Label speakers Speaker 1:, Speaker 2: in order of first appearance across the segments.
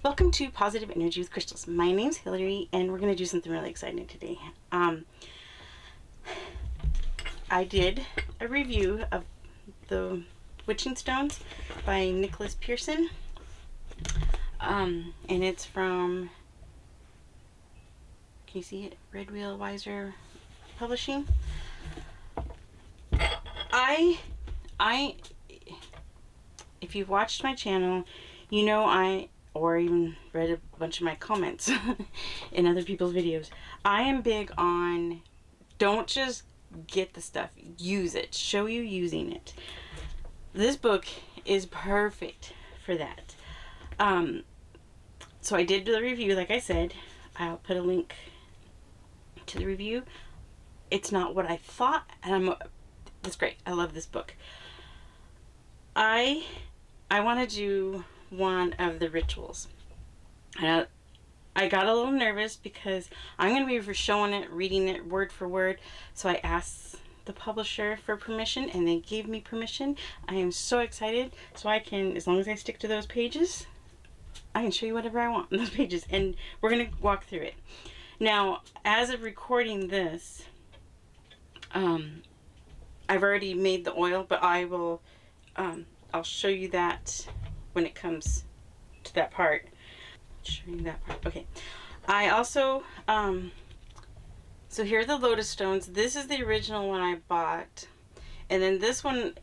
Speaker 1: Welcome to Positive Energy with Crystals. My name's Hillary, and we're going to do something really exciting today. I did a review of the WitchingStones by Nicholas Pearson, and it's from, can you see it? Red Wheel Wiser Publishing. If you've watched my channel, you know or even read a bunch of my comments in other people's videos, I am big on don't just get the stuff, use it, show you using it. This book is perfect for that. So I did the review, like I said. I'll put a link to the review. It's not what I thought, and that's great. I love this book. I want to do one of the rituals. I got a little nervous because I'm going to be showing it, reading it word for word. So I asked the publisher for permission, and they gave me permission. I am so excited. So I can, as long as I stick to those pages, I can show you whatever I want on those pages, and we're going to walk through it. Now, as of recording this, I've already made the oil, but I will, I'll show you that when it comes to that part. Show you that part. Okay. I also, so here are the Lodestones. This is the original one I bought. And then this one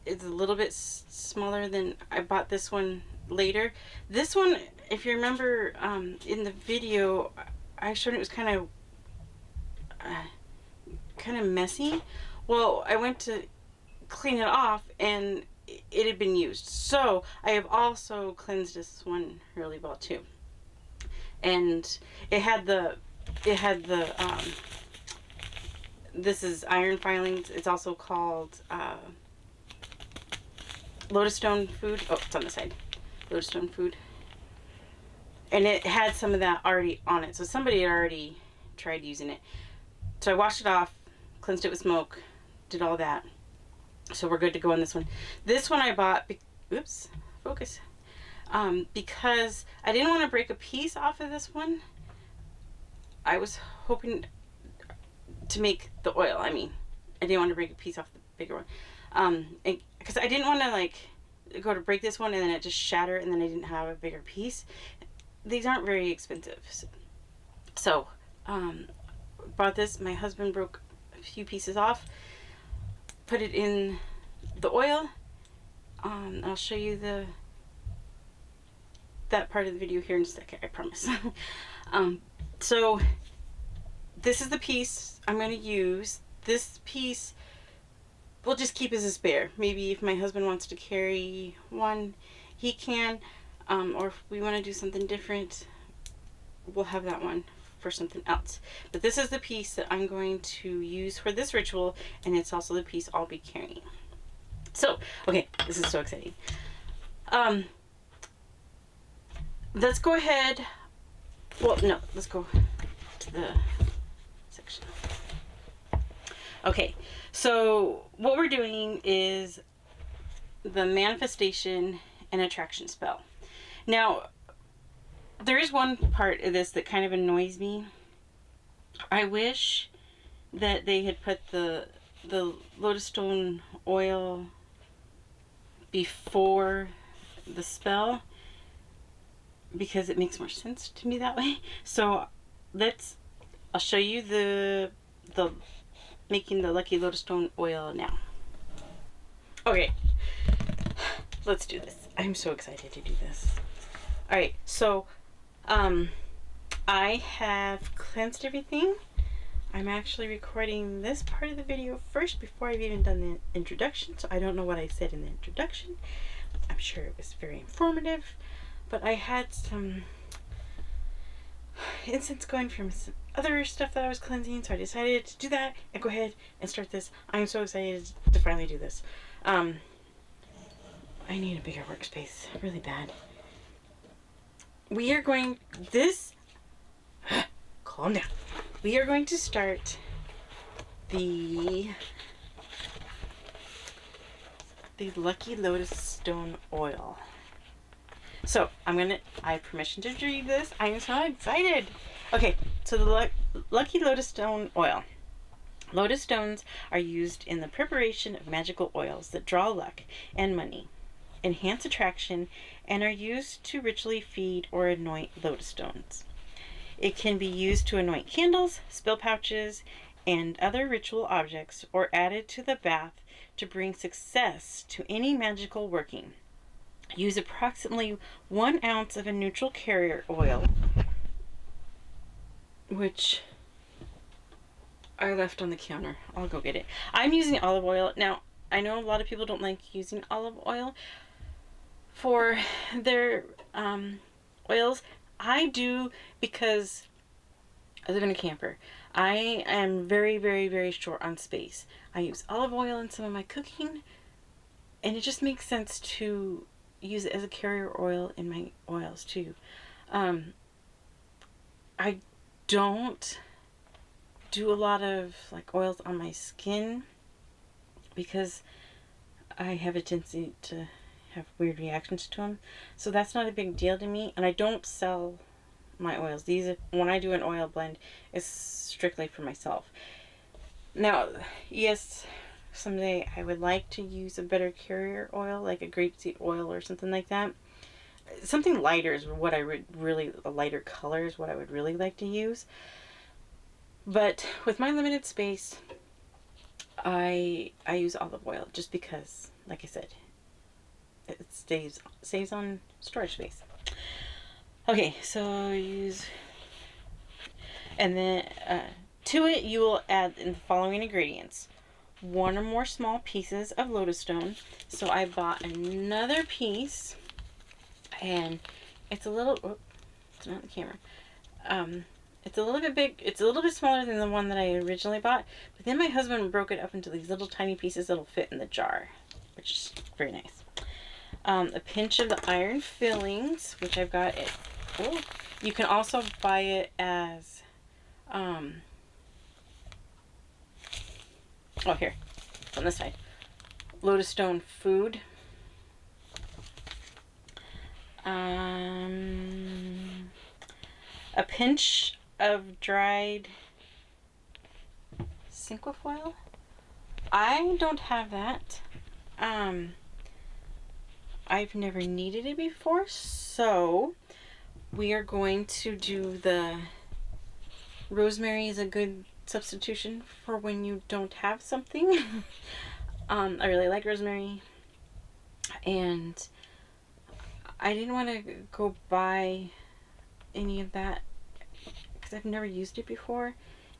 Speaker 1: is a little bit smaller than, I bought this one later. This one, if you remember, in the video, I showed it was kind of messy. Well, I went to clean it off and it had been used. So I have also cleansed this one really well too. And it had the this is iron filings. It's also called Lodestone food. Oh, it's on the side. Lodestone food. And it had some of that already on it. So somebody had already tried using it. So I washed it off, cleansed it with smoke, did all that. So we're good to go on this one. This one I bought, oops, focus. Because I didn't want to break a piece off of this one. I was hoping to make the oil. I didn't want to break a piece off the bigger one. Because I didn't want to like go to break this one and then it just shatter and then I didn't have a bigger piece. These aren't very expensive. So bought this. My husband broke a few pieces off. Put it in the oil. I'll show you that part of the video here in a second, I promise. So this is the piece I'm going to use. This piece we'll just keep as a spare. Maybe if my husband wants to carry one, he can. Or if we want to do something different, we'll have that one for something else. But this is the piece that I'm going to use for this ritual, and it's also the piece I'll be carrying. So, okay, this is so exciting. Let's go ahead. Well, no, let's go to the section. Okay, so what we're doing is the manifestation and attraction spell. Now, there is one part of this that kind of annoys me. I wish that they had put the Lodestone oil before the spell, because it makes more sense to me that way. So I'll show you the making the Lucky Lodestone oil now. Okay, let's do this. I'm so excited to do this. All right, so I have cleansed everything. I'm actually recording this part of the video first before I've even done the introduction, so I don't know what I said in the introduction. I'm sure it was very informative, but I had some incense going from some other stuff that I was cleansing, so I decided to do that and go ahead and start this. I'm so excited to finally do this. I need a bigger workspace really bad. We are going calm down. We are going to start the Lucky Lodestone oil. So I have permission to read this. I am so excited. Okay, so the Lucky Lodestone Oil. Lotus stones are used in the preparation of magical oils that draw luck and money, enhance attraction, and are used to ritually feed or anoint lotus stones. It can be used to anoint candles, spell pouches, and other ritual objects, or added to the bath to bring success to any magical working. Use approximately 1 ounce of a neutral carrier oil, which I left on the counter. I'll go get it. I'm using olive oil. Now, I know a lot of people don't like using olive oil for their oils. I do because I live in a camper. I am very, very, very short on space. I use olive oil in some of my cooking, and it just makes sense to use it as a carrier oil in my oils too. I don't do a lot of like oils on my skin because I have a tendency to have weird reactions to them. So that's not a big deal to me, and I don't sell my oils. When I do an oil blend, it's strictly for myself. Now, yes, someday I would like to use a better carrier oil, like a grapeseed oil or something like that. Something lighter is what I would really, a lighter color is what I would really like to use. But with my limited space, I use olive oil just because, like I said, it saves on storage space. Okay, so use, and then to it you will add in the following ingredients: 1 or more small pieces of lotus stone. So I bought another piece, and it's a little, it's not the camera. It's a little bit big. It's a little bit smaller than the one that I originally bought. But then my husband broke it up into these little tiny pieces that'll fit in the jar, which is very nice. A pinch of the iron fillings, which I've got it. Oh, you can also buy it as, oh, here, on this side, Lotus Stone food. A pinch of dried cinquefoil. I don't have that. I've never needed it before, so we are going to do the rosemary is a good substitution for when you don't have something. I really like rosemary, and I didn't want to go buy any of that because I've never used it before,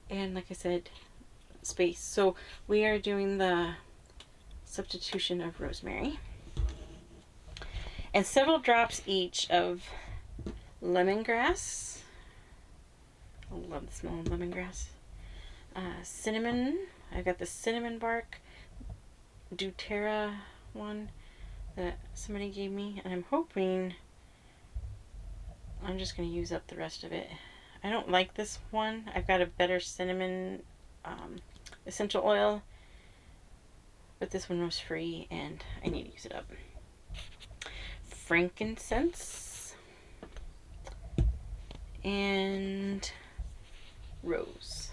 Speaker 1: and like I said, space. So we are doing the substitution of rosemary and several drops each of lemongrass. I love the smell of lemongrass. Cinnamon. I've got the cinnamon bark doTERRA one that somebody gave me, and I'm hoping I'm just going to use up the rest of it. I don't like this one. I've got a better cinnamon essential oil, but this one was free and I need to use it up. Frankincense and rose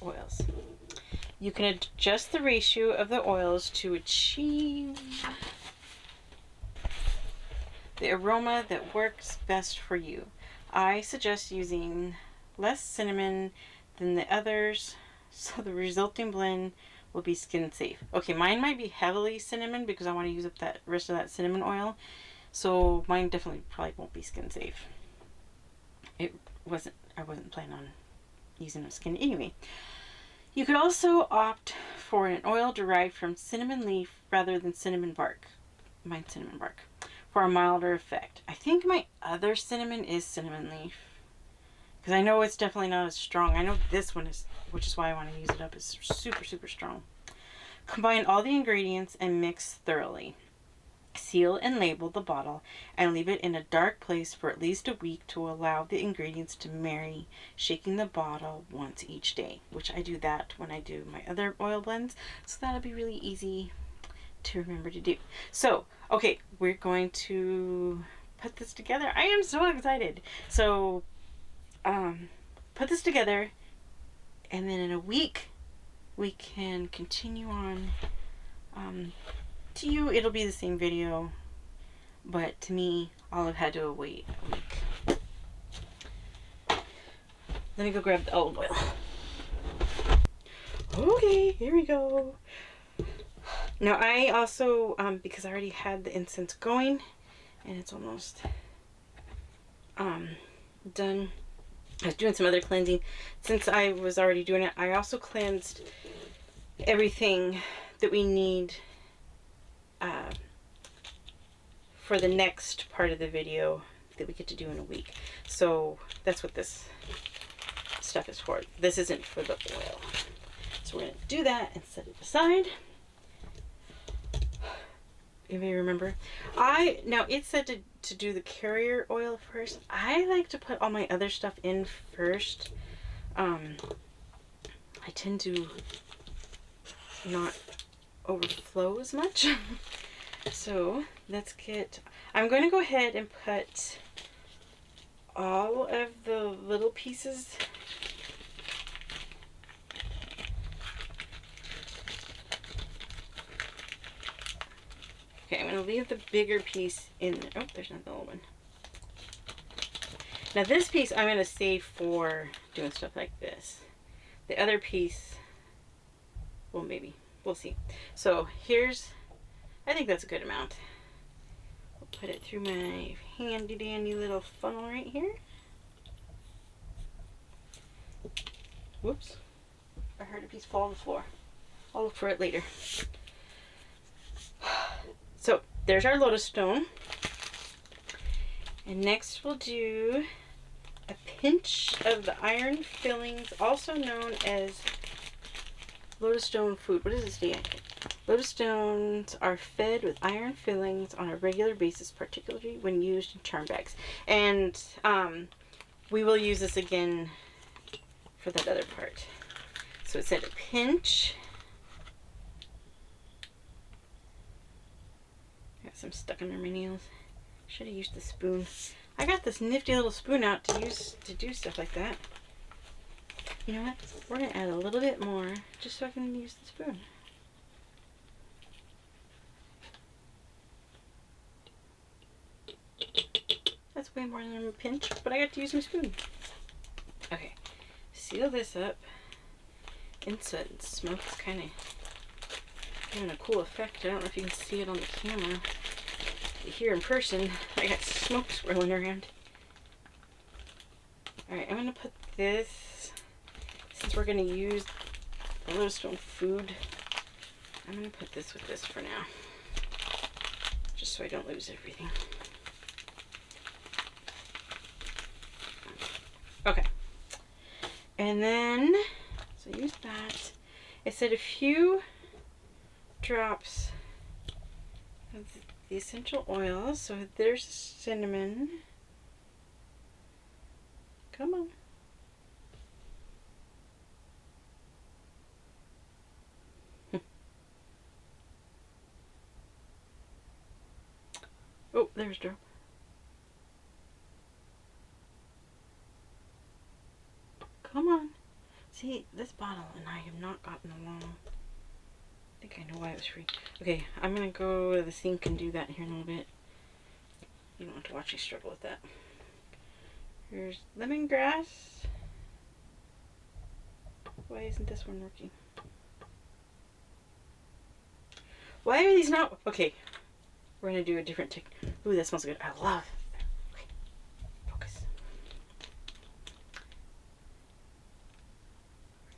Speaker 1: oils. You can adjust the ratio of the oils to achieve the aroma that works best for you. I suggest using less cinnamon than the others, so the resulting blend will be skin safe. Okay, mine might be heavily cinnamon because I want to use up that rest of that cinnamon oil, so mine definitely probably won't be skin safe. I wasn't planning on using a skin anyway. You could also opt for an oil derived from cinnamon leaf rather than cinnamon bark. Mine's cinnamon bark. For a milder effect. I think my other cinnamon is cinnamon leaf, because I know it's definitely not as strong. I know this one is, which is why I want to use it up. It's super, super strong. Combine all the ingredients and mix thoroughly. Seal and label the bottle and leave it in a dark place for at least a week to allow the ingredients to marry, shaking the bottle once each day, which I do that when I do my other oil blends, so that'll be really easy to remember to do. So, okay, we're going to put this together. I am so excited. So, put this together, and then in a week, we can continue on. To you, it'll be the same video, but to me, I'll have had to wait a week. Let me go grab the olive oil. Okay, here we go. Now I also, because I already had the incense going, and it's almost done. I was doing some other cleansing. Since I was already doing it, I also cleansed everything that we need for the next part of the video that we get to do in a week. So that's what this stuff is for. This isn't for the oil. So we're going to do that and set it aside. You may remember. Now it said to do the carrier oil first. I like to put all my other stuff in first. I tend to not overflow as much. So let's get, I'm going to go ahead and put all of the little pieces. Okay, I'm going to leave the bigger piece in there. Oh, there's another little one. Now this piece I'm going to save for doing stuff like this. The other piece, well, maybe. We'll see. So here's, I think that's a good amount. I'll put it through my handy dandy little funnel right here. Whoops. I heard a piece fall on the floor. I'll look for it later. So there's our Lodestone. And next we'll do a pinch of the iron fillings, also known as Lodestone food. What does it say? Lodestones are fed with iron fillings on a regular basis, particularly when used in charm bags. And we will use this again for that other part. So it said a pinch. Got some stuck under my nails. Should have used the spoon. I got this nifty little spoon out to use to do stuff like that. You know what? We're going to add a little bit more just so I can use the spoon. That's way more than a pinch, but I got to use my spoon. Okay, seal this up. Inside smoke is kind of giving a cool effect. I don't know if you can see it on the camera. Here in person, I got smoke swirling around. Alright, I'm going to put this, since we're going to use the Lodestone food, I'm going to put this with this for now. Just so I don't lose everything. Okay. And then, so use that. It said a few drops of the essential oils. So there's cinnamon. Come on. Oh, there's a drop. Come on. See, this bottle and I have not gotten along. I think I know why it was free. Okay, I'm going to go to the sink and do that here in a little bit. You don't have to watch me struggle with that. Here's lemongrass. Why isn't this one working? Why are these not? Okay, we're going to do a different technique. Ooh, that smells good. I love. Okay, focus.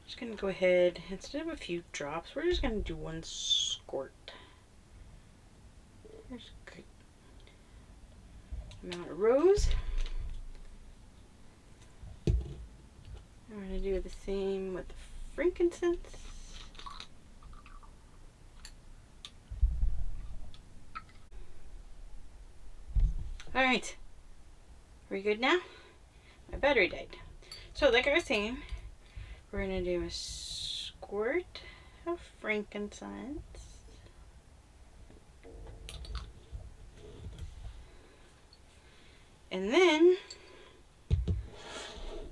Speaker 1: Just going to go ahead, instead of a few drops, we're just going to do one squirt. There's a good amount of rose. We're going to do the same with the frankincense. Alright, are we good now? My battery died. So like I was saying, we're going to do a squirt of frankincense. And then,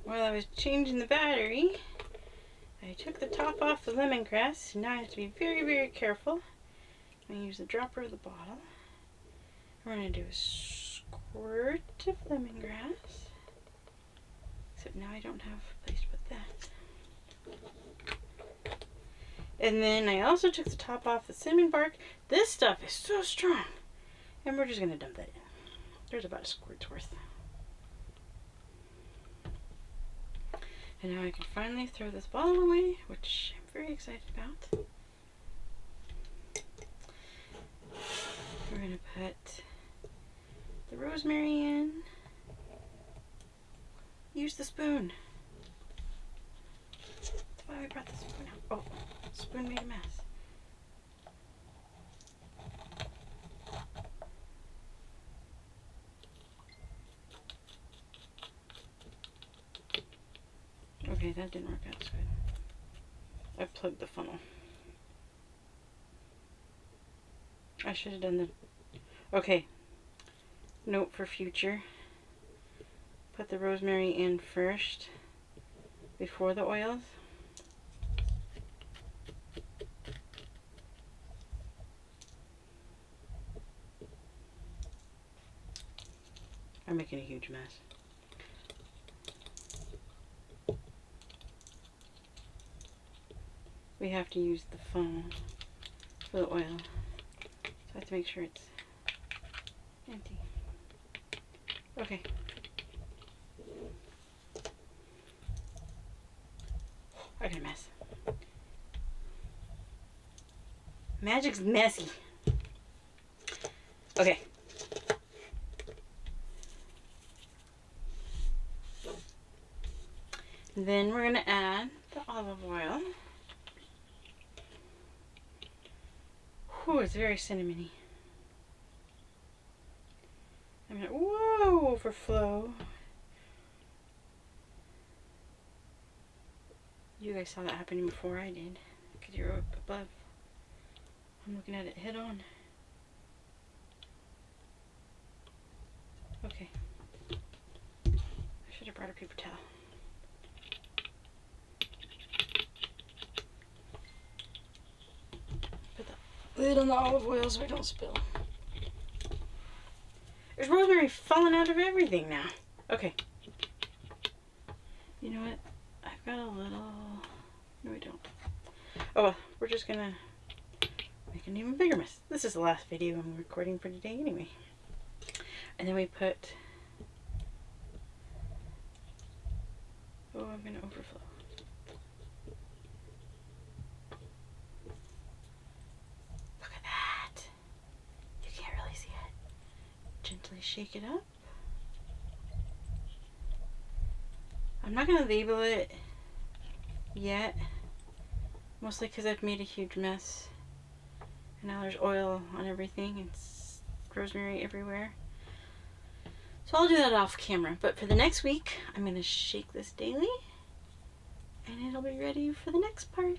Speaker 1: while I was changing the battery, I took the top off the lemongrass. Now I have to be very, very careful. I'm going to use the dropper of the bottle. We're going to do a squirt of lemongrass. Except now I don't have a place to put that. And then I also took the top off the cinnamon bark. This stuff is so strong. And we're just going to dump that in. There's about a squirt's worth. And now I can finally throw this bottle away, which I'm very excited about. We're going to put the rosemary in. Use the spoon. That's why we brought the spoon out. Oh, the spoon made a mess. Okay, that didn't work out so good. I plugged the funnel. I should have done the... Okay. Note for future. Put the rosemary in first before the oils. I'm making a huge mess. We have to use the funnel for the oil. So I have to make sure it's empty. Okay. I got a mess. Magic's messy. Okay. Then we're going to add the olive oil. Whew, it's very cinnamony. I'm going to, whoa, overflow. You guys saw that happening before I did, because you're up above. I'm looking at it head on. Okay. I should have brought a paper towel. Put the lid on the olive oil so I don't spill. There's rosemary falling out of everything now. Okay. You know what? I've got a little... No, we don't. Oh, well, we're just gonna make an even bigger mess. This is the last video I'm recording for today anyway. And then we put... Oh, I'm gonna overflow. Look at that. You can't really see it. Gently shake it up. I'm not gonna label it yet, mostly because I've made a huge mess and now there's oil on everything and rosemary everywhere, so I'll do that off camera. But for the next week I'm going to shake this daily and it'll be ready for the next part.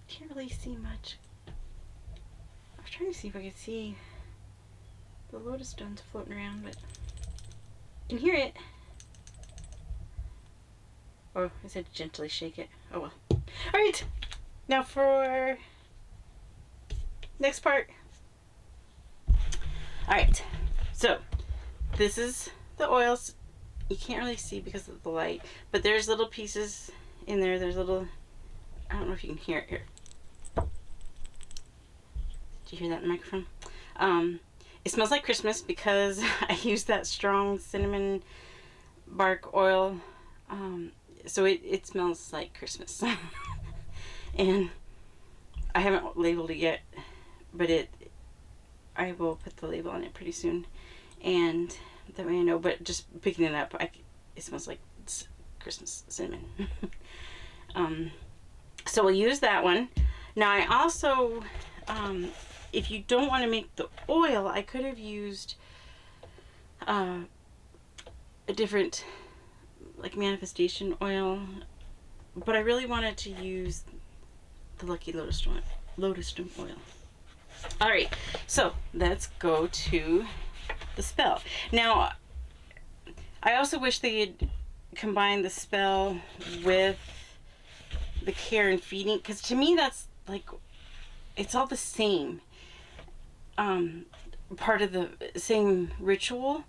Speaker 1: Can't really see much. I was trying to see if I could see the Lodestones floating around, but you can hear it. Oh, I said gently shake it. Oh well. Alright, now for next part. Alright, so this is the oils. You can't really see because of the light, but there's little pieces in there. There's little, I don't know if you can hear it here. Did you hear that in the microphone? It smells like Christmas because I used that strong cinnamon bark oil. So it smells like Christmas. And I haven't labeled it yet, but I will put the label on it pretty soon, and that way I know. But just picking it up, it smells like Christmas cinnamon. So we'll use that one. Now I also, if you don't want to make the oil, I could have used a different, like, manifestation oil, but I really wanted to use the Lucky Lodestone oil. All right, so let's go to the spell. Now, I also wish they had combined the spell with the care and feeding, because to me that's like, it's all the same. Part of the same ritual.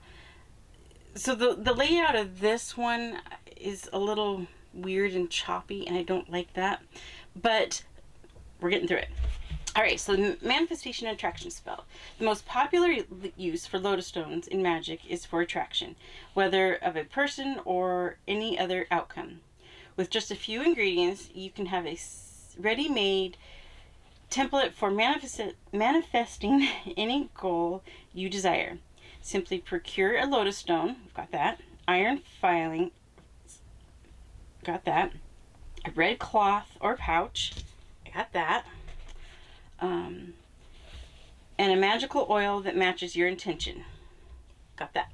Speaker 1: So the layout of this one is a little weird and choppy, and I don't like that. But we're getting through it. All right, so the manifestation and attraction spell. The most popular use for Lodestones in magic is for attraction, whether of a person or any other outcome. With just a few ingredients, you can have a ready-made template for manifesting any goal you desire. Simply procure a Lodestone, we've got that, iron filing, got that, a red cloth or pouch, got that, and a magical oil that matches your intention, got that.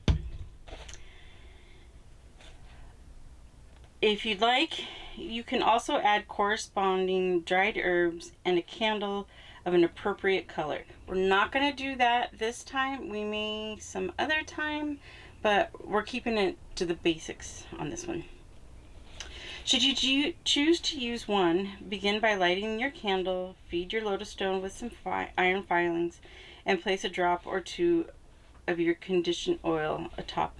Speaker 1: If you'd like, you can also add corresponding dried herbs and a candle of an appropriate color. We're not going to do that this time. We may some other time, but we're keeping it to the basics on this one. Should you choose to use one, begin by lighting your candle, feed your Lodestone with some iron filings, and place a drop or two of your conditioned oil atop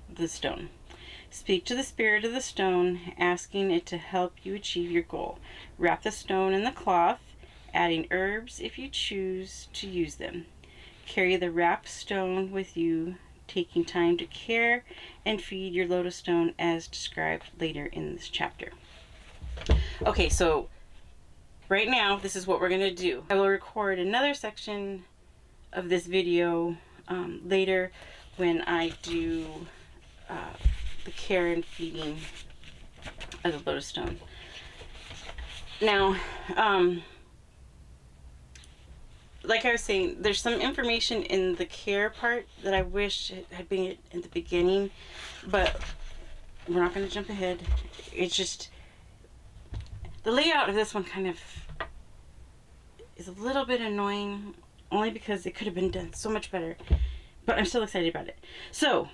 Speaker 1: the stone. Speak to the spirit of the stone, asking it to help you achieve your goal. Wrap the stone in the cloth, adding herbs if you choose to use them. Carry the wrapped stone with you, taking time to care and feed your Lodestone as described later in this chapter. Okay, so right now, this is what we're going to do. I will record another section of this video later when I do the care and feeding of the Lodestone. Now, like I was saying, there's some information in the care part that I wish it had been in the beginning, but we're not going to jump ahead. It's just the layout of this one kind of is a little bit annoying, only because it could have been done so much better, but I'm still excited about it. So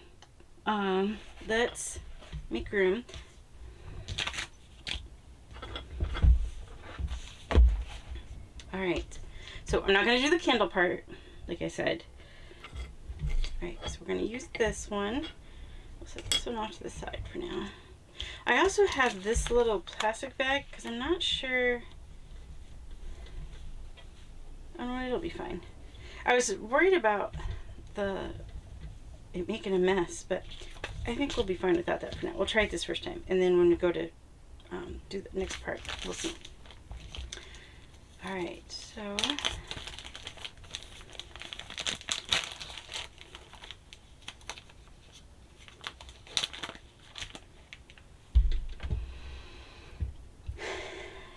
Speaker 1: let's make room. All right, so I'm not going to do the candle part, like I said. All right, so we're going to use this one. We'll set this one off to the side for now. I also have this little plastic bag because I'm not sure. I don't know, it'll be fine. I was worried about it making a mess, but I think we'll be fine without that for now. We'll try it this first time, and then when we go to do the next part, we'll see. All right, so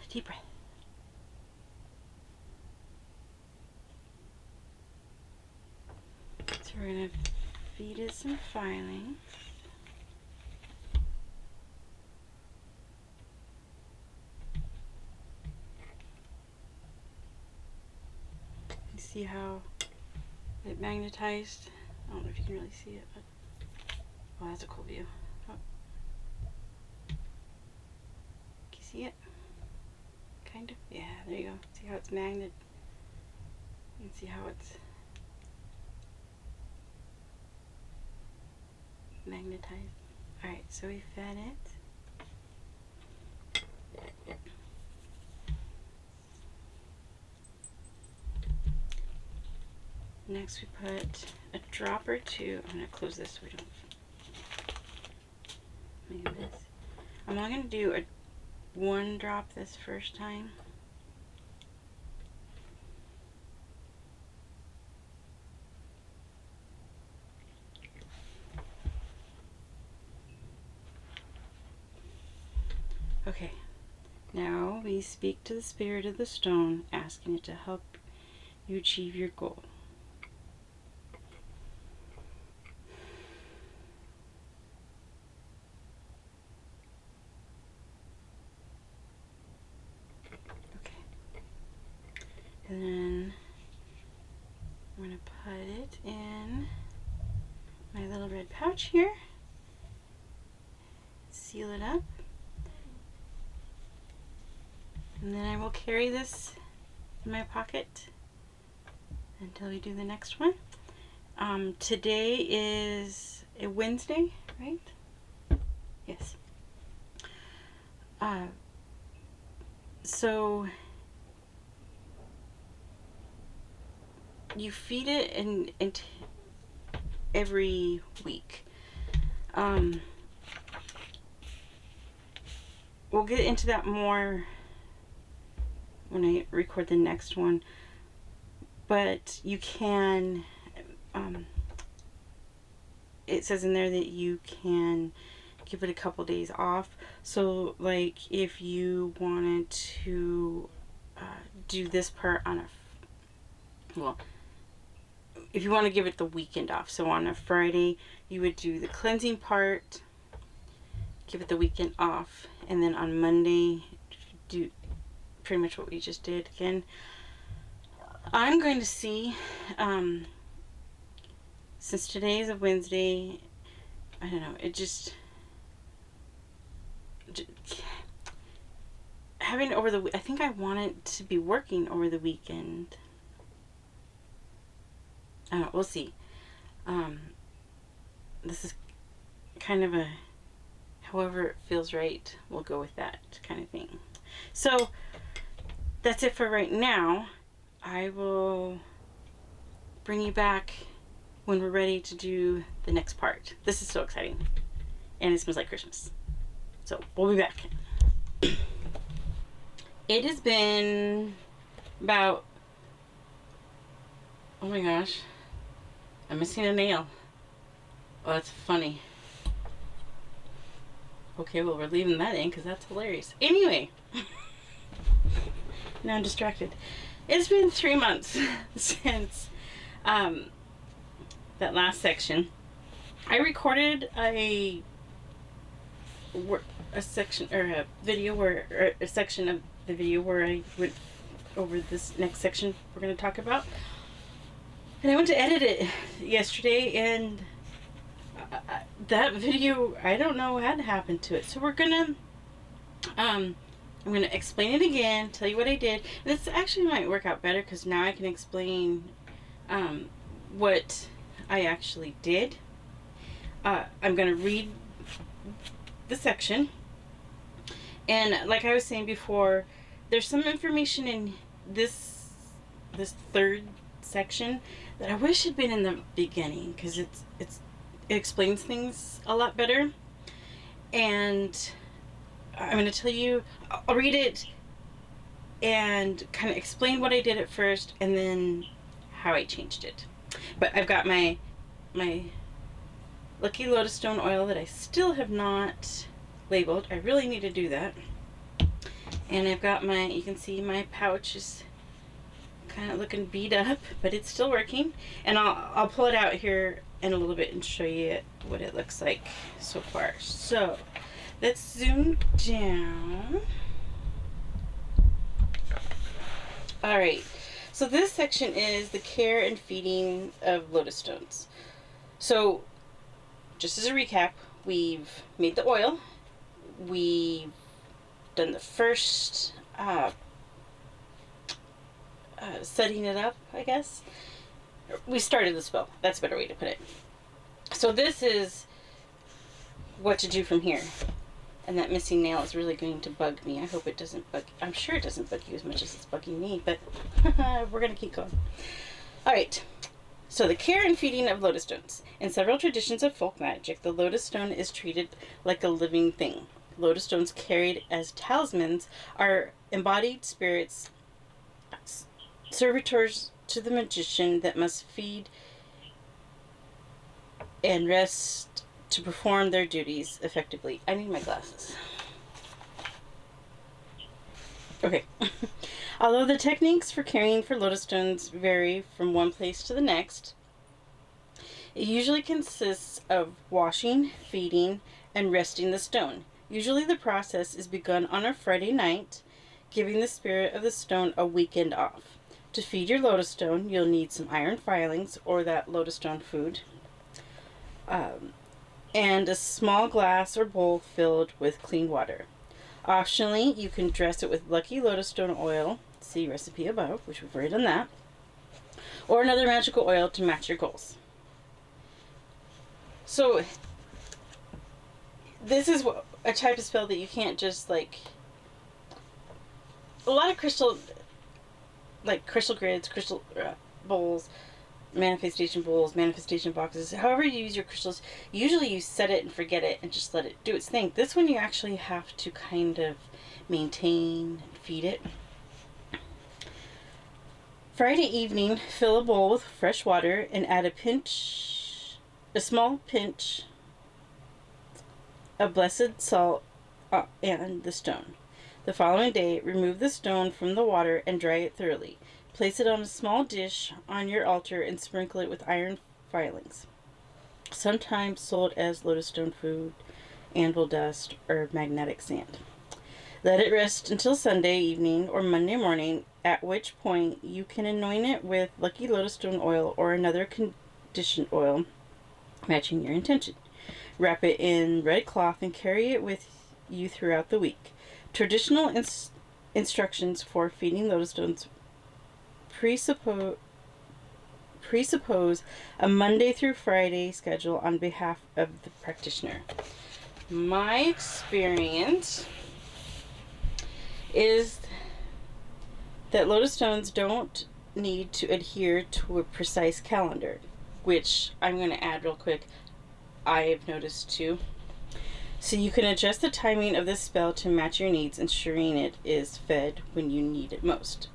Speaker 1: deep breath. So we're gonna feed it some filing. See how it magnetized? I don't know if you can really see it, but well, that's a cool view. Oh. Can you see it? Kind of? Yeah, there you go. See how it's magnet? You can see how it's magnetized. Alright, so we fed it. Next we put a drop or two. I'm going to close this so we don't make a mess. I'm only going to do one drop this first time. Okay, now we speak to the spirit of the stone, asking it to help you achieve your goal. And then pouch here. Seal it up. And then I will carry this in my pocket until we do the next one. Today is a Wednesday, right? Yes. So you feed it in every week. We'll get into that more when I record the next one, but you can, it says in there that you can give it a couple days off. So like if you wanted to do this part on if you want to give it the weekend off, so on a Friday you would do the cleansing part, give it the weekend off, and then on Monday do pretty much what we just did again. I'm going to see, since today is a Wednesday, I don't know, it just having over the, I think I want it to be working over the weekend. I don't know, we'll see. This is kind of a, however it feels right, we'll go with that kind of thing. So that's it for right now. I will bring you back when we're ready to do the next part. This is so exciting, and it smells like Christmas. So we'll be back. It has been about, oh my gosh, I'm missing a nail. Oh, that's funny. Okay, well, we're leaving that in because that's hilarious. Anyway, now I'm distracted. It's been 3 months since that last section. I recorded a section, or a video where, or a section of the video where I went over this next section we're going to talk about. And I went to edit it yesterday, and that video, I don't know what had happened to it. So we're gonna, I'm gonna explain it again, tell you what I did. And this actually might work out better because now I can explain what I actually did. I'm gonna read the section, and like I was saying before, there's some information in this third section that I wish had been in the beginning, because it explains things a lot better. And I'm going to tell you, I'll read it and kind of explain what I did at first and then how I changed it. But I've got my Lucky Lodestone oil that I still have not labeled. I really need to do that. And I've got my, you can see my pouch is kind of looking beat up, but it's still working. And I'll pull it out here in a little bit and show you what it looks like so far. So let's zoom down. All right, so this section is the care and feeding of Lodestones. So just as a recap, we've made the oil, we've done the first setting it up, I guess. We started the spell. That's a better way to put it. So this is what to do from here. And that missing nail is really going to bug me. I hope it doesn't bug, I'm sure it doesn't bug you as much as it's bugging me, but we're going to keep going. Alright, so the care and feeding of Lodestones. In several traditions of folk magic, the Lodestone is treated like a living thing. Lodestones carried as talismans are embodied spirits, servitors to the magician that must feed and rest to perform their duties effectively. I need my glasses. Okay. Although the techniques for caring for Lodestones vary from one place to the next, it usually consists of washing, feeding, and resting the stone. Usually the process is begun on a Friday night, giving the spirit of the stone a weekend off. To feed your Lodestone, you'll need some iron filings, or that Lodestone food, and a small glass or bowl filled with clean water. Optionally, you can dress it with lucky lodestone oil, see recipe above, which we've already done that, or another magical oil to match your goals. So, this is a type of spell that you can't just, like, a lot of crystal grids, crystal bowls, manifestation bowls, manifestation boxes, however you use your crystals, usually you set it and forget it and just let it do its thing. This one you actually have to kind of maintain and feed it. Friday evening, fill a bowl with fresh water and add a small pinch of blessed salt and the stone. The following day, remove the stone from the water and dry it thoroughly. Place it on a small dish on your altar and sprinkle it with iron filings, sometimes sold as lodestone food, anvil dust, or magnetic sand. Let it rest until Sunday evening or Monday morning, at which point you can anoint it with lucky lodestone oil or another conditioned oil matching your intention. Wrap it in red cloth and carry it with you throughout the week. Traditional instructions for feeding lodestones presuppose a Monday through Friday schedule on behalf of the practitioner. My experience is that lodestones don't need to adhere to a precise calendar, which I'm going to add real quick. I've noticed too. So you can adjust the timing of this spell to match your needs, ensuring it is fed when you need it most.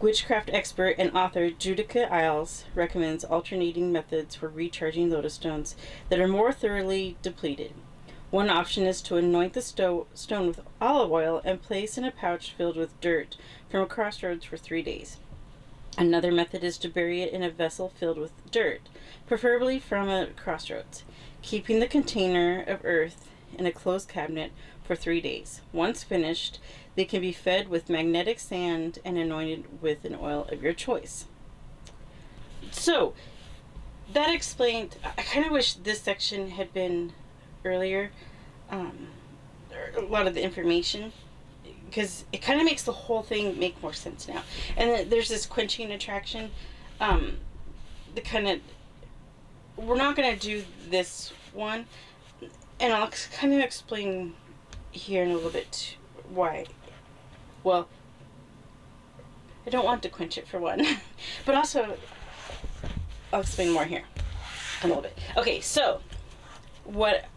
Speaker 1: Witchcraft expert and author Judica Isles recommends alternating methods for recharging lodestones that are more thoroughly depleted. One option is to anoint the stone with olive oil and place in a pouch filled with dirt from a crossroads for 3 days. Another method is to bury it in a vessel filled with dirt, preferably from a crossroads, keeping the container of earth in a closed cabinet for 3 days. Once finished, they can be fed with magnetic sand and anointed with an oil of your choice. So, that explained, I kind of wish this section had been earlier, a lot of the information, because it kind of makes the whole thing make more sense now. And then there's this quenching attraction, the kind of, we're not going to do this one, and I'll kind of explain here in a little bit why. Well, I don't want to quench it for one, but also I'll explain more here in a little bit. Okay, so what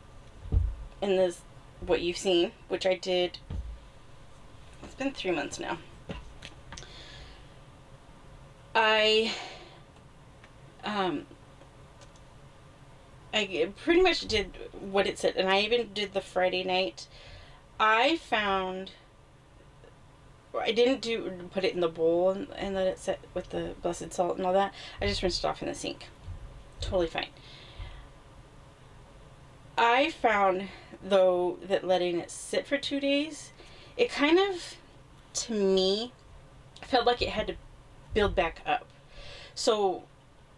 Speaker 1: you've seen, which I did, it's been 3 months now. I pretty much did what it said, and I even did the Friday night. I didn't put it in the bowl and let it set with the blessed salt and all that. I just rinsed it off in the sink. Totally fine. I found, though, that letting it sit for 2 days, it kind of, to me, felt like it had to build back up. So,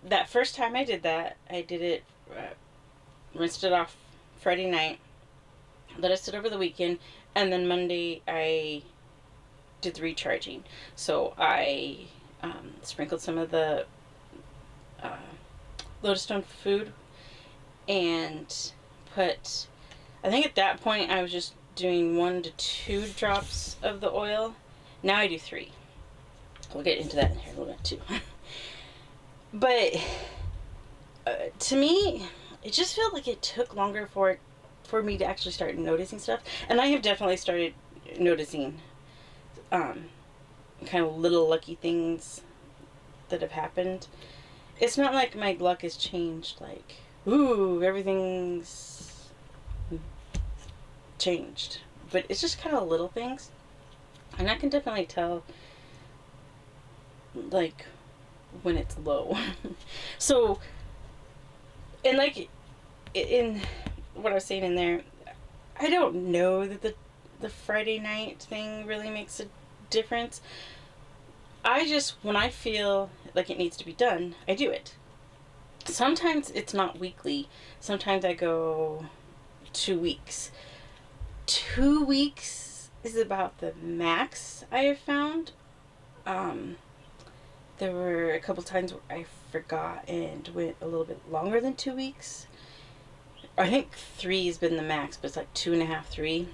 Speaker 1: that first time I did that, I did it, rinsed it off Friday night, let it sit over the weekend, and then Monday I did the recharging. So I sprinkled some of the lodestone food and put, I think at that point I was just doing 1 to 2 drops of the oil. Now I do 3. We'll get into that in here a little bit too. But to me, it just felt like it took longer for me to actually start noticing stuff. And I have definitely started noticing kind of little lucky things that have happened. It's not like my luck has changed, like, ooh, everything's changed. But it's just kind of little things. And I can definitely tell, like, when it's low. So, and like, in what I was saying in there, I don't know that the Friday night thing really makes a difference. I just, when I feel like it needs to be done, I do it. Sometimes it's not weekly. Sometimes I go 2 weeks. 2 weeks is about the max I have found. There were a couple times where I forgot and went a little bit longer than 2 weeks. I think 3 has been the max, but it's like 2.5, 3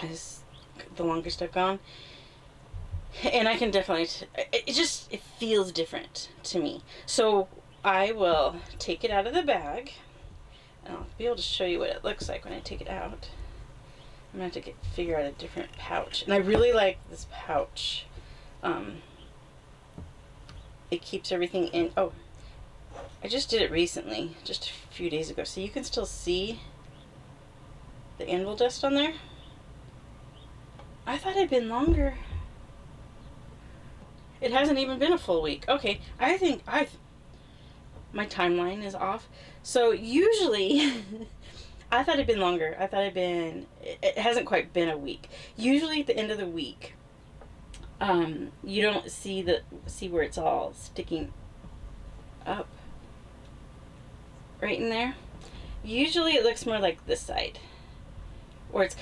Speaker 1: is the longest I've gone. And I can definitely, it feels different to me. So I will take it out of the bag, and I'll be able to show you what it looks like when I take it out. I'm going to have to figure out a different pouch. And I really like this pouch. It keeps everything in. Oh, I just did it recently, just a few days ago. So you can still see the anvil dust on there. I thought it'd been longer. It hasn't even been a full week. Okay, I think my timeline is off. So usually, I thought it'd been longer. I thought it hasn't quite been a week. Usually at the end of the week, you don't see where it's all sticking up right in there. Usually it looks more like this side, where it's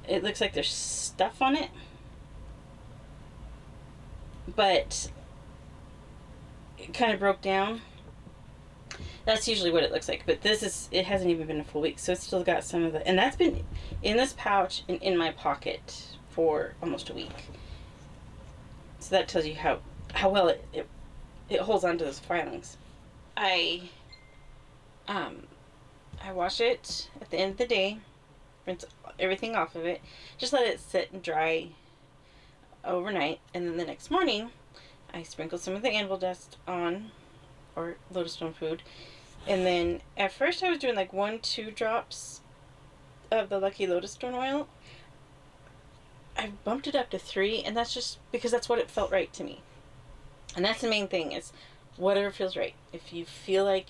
Speaker 1: it looks like there's stuff on it, but it kind of broke down. That's usually what it looks like, but it hasn't even been a full week, so it's still got some of the, and that's been in this pouch and in my pocket for almost a week. So that tells you how well it holds on to those filings. I wash it at the end of the day, rinse everything off of it, just let it sit and dry overnight, and then the next morning I sprinkle some of the anvil dust on, or Lodestone food, and then at first I was doing like 1-2 drops of the Lucky Lodestone oil. I bumped it up to 3, and that's just because that's what it felt right to me. And that's the main thing, is whatever feels right. If you feel like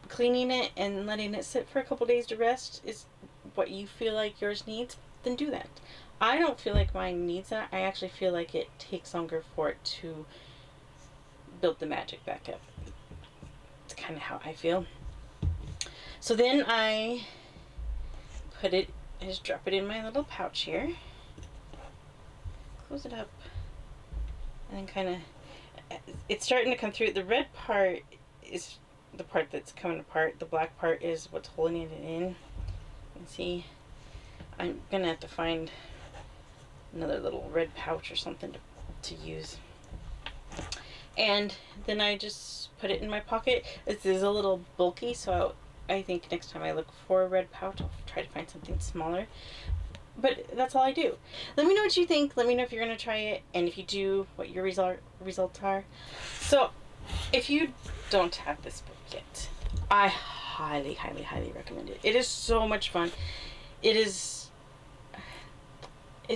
Speaker 1: cleaning it and letting it sit for a couple days to rest is what you feel like yours needs, then do that. I don't feel like mine needs that. I actually feel like it takes longer for it to build the magic back up. It's kind of how I feel. So then I just drop it in my little pouch here, close it up, and then it's starting to come through. The red part is the part that's coming apart. The black part is what's holding it in. You can see I'm gonna have to find another little red pouch or something to use. And then I just put it in my pocket. This is a little bulky, so I think next time I look for a red pouch, I'll try to find something smaller. But that's all I do. Let me know what you think. Let me know if you're going to try it, and if you do, what your results are. So, if you don't have this book yet, I highly, highly, highly recommend it. It is so much fun. It's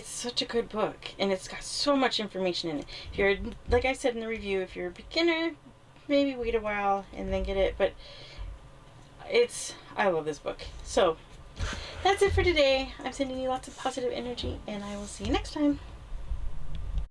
Speaker 1: such a good book, and it's got so much information in it. If you're, like I said in the review, if you're a beginner, maybe wait a while and then get it, but I love this book. So that's it for today. I'm sending you lots of positive energy, and I will see you next time.